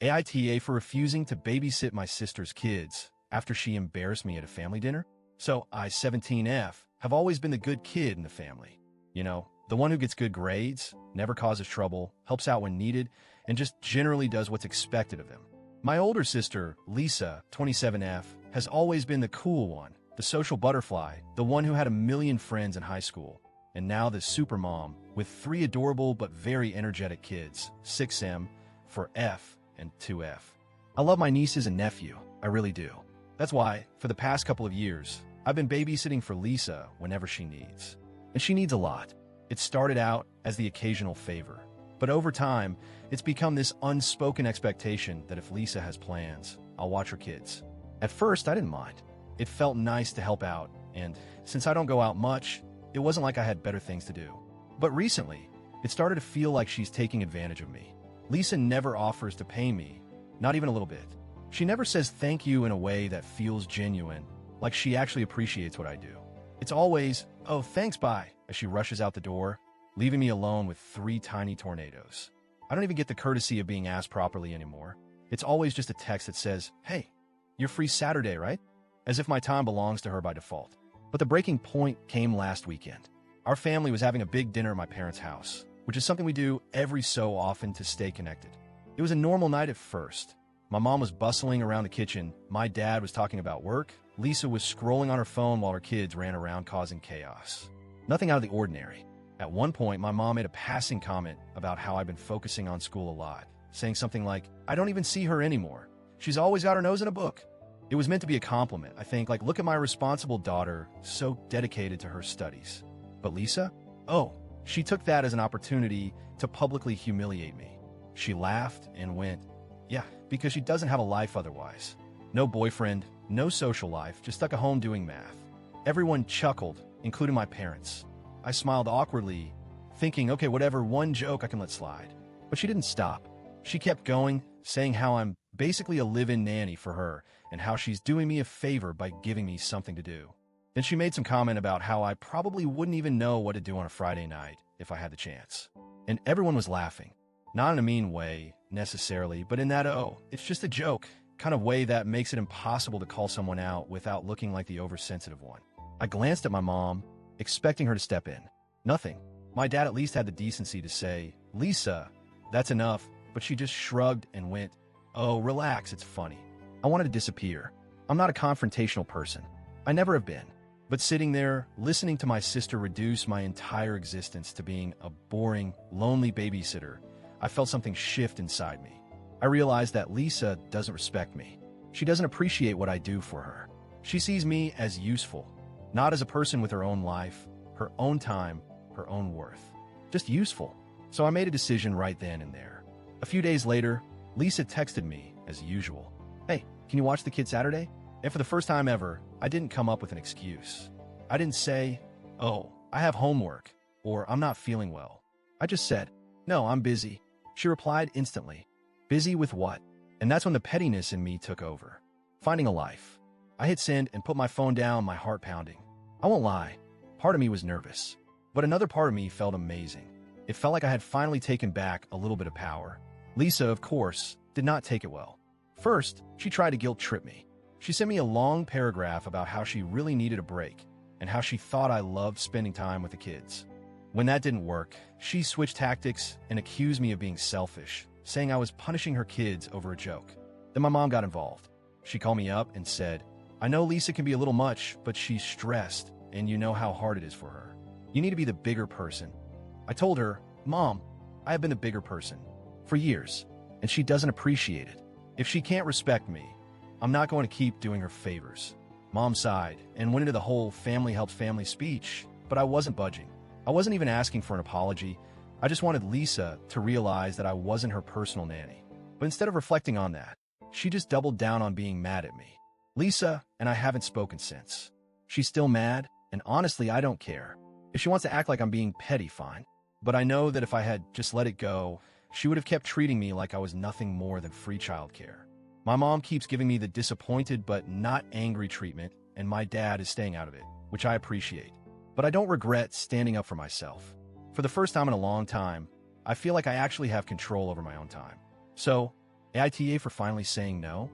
AITA for refusing to babysit my sister's kids after she embarrassed me at a family dinner. So I, 17F, have always been the good kid in the family. You know, the one who gets good grades, never causes trouble, helps out when needed, and just generally does what's expected of them. My older sister, Lisa, 27F, has always been the cool one, the social butterfly, the one who had a million friends in high school, and now the super mom with 3 adorable but very energetic kids, 6M for F and 2F. I love my nieces and nephew, I really do. That's why, for the past couple of years, I've been babysitting for Lisa whenever she needs. And she needs a lot. It started out as the occasional favor, but over time, it's become this unspoken expectation that if Lisa has plans, I'll watch her kids. At first, I didn't mind. It felt nice to help out, and since I don't go out much, it wasn't like I had better things to do. But recently, it started to feel like she's taking advantage of me. Lisa never offers to pay me, not even a little bit. She never says thank you in a way that feels genuine, like she actually appreciates what I do. It's always, oh, thanks, bye, as she rushes out the door, leaving me alone with 3 tiny tornadoes. I don't even get the courtesy of being asked properly anymore. It's always just a text that says, hey, you're free Saturday, right? As if my time belongs to her by default. But the breaking point came last weekend. Our family was having a big dinner at my parents' house, which is something we do every so often to stay connected. It was a normal night at first. My mom was bustling around the kitchen, my dad was talking about work, Lisa was scrolling on her phone while her kids ran around causing chaos. Nothing out of the ordinary. At one point, my mom made a passing comment about how I've been focusing on school a lot, saying something like, I don't even see her anymore. She's always got her nose in a book. It was meant to be a compliment, I think, like, look at my responsible daughter, so dedicated to her studies. But Lisa? Oh, she took that as an opportunity to publicly humiliate me. She laughed and went, yeah, because she doesn't have a life otherwise. No boyfriend, no social life, just stuck at home doing math. Everyone chuckled, including my parents. I smiled awkwardly, thinking, okay, whatever, one joke I can let slide. But she didn't stop. She kept going, saying how I'm basically a live-in nanny for her and how she's doing me a favor by giving me something to do. Then she made some comment about how I probably wouldn't even know what to do on a Friday night if I had the chance. And everyone was laughing. Not in a mean way, necessarily, but in that, oh, it's just a joke, kind of way that makes it impossible to call someone out without looking like the oversensitive one. I glanced at my mom, expecting her to step in. Nothing. My dad at least had the decency to say, Lisa, that's enough, but she just shrugged and went, oh, relax, it's funny. I wanted to disappear. I'm not a confrontational person. I never have been. But sitting there, listening to my sister reduce my entire existence to being a boring, lonely babysitter, I felt something shift inside me. I realized that Lisa doesn't respect me. She doesn't appreciate what I do for her. She sees me as useful, not as a person with her own life, her own time, her own worth. Just useful. So I made a decision right then and there. A few days later, Lisa texted me, as usual. Hey, can you watch the kid Saturday? And for the first time ever, I didn't come up with an excuse. I didn't say, oh, I have homework, or I'm not feeling well. I just said, no, I'm busy. She replied instantly, busy with what? And that's when the pettiness in me took over. Finding a life. I hit send and put my phone down, my heart pounding. I won't lie, part of me was nervous, but another part of me felt amazing. It felt like I had finally taken back a little bit of power. Lisa, of course, did not take it well. First, she tried to guilt trip me. She sent me a long paragraph about how she really needed a break and how she thought I loved spending time with the kids. When that didn't work, she switched tactics and accused me of being selfish, saying I was punishing her kids over a joke. Then my mom got involved. She called me up and said, I know Lisa can be a little much, but she's stressed and you know how hard it is for her. You need to be the bigger person. I told her, Mom, I have been the bigger person for years, and she doesn't appreciate it. If she can't respect me, I'm not going to keep doing her favors. Mom sighed and went into the whole family helps family speech, but I wasn't budging. I wasn't even asking for an apology. I just wanted Lisa to realize that I wasn't her personal nanny. But instead of reflecting on that, she just doubled down on being mad at me. Lisa and I haven't spoken since. She's still mad, and honestly, I don't care. If she wants to act like I'm being petty, fine. But I know that if I had just let it go, she would have kept treating me like I was nothing more than free childcare. My mom keeps giving me the disappointed but not angry treatment, and my dad is staying out of it, which I appreciate. But I don't regret standing up for myself. For the first time in a long time, I feel like I actually have control over my own time. So, AITA for finally saying no.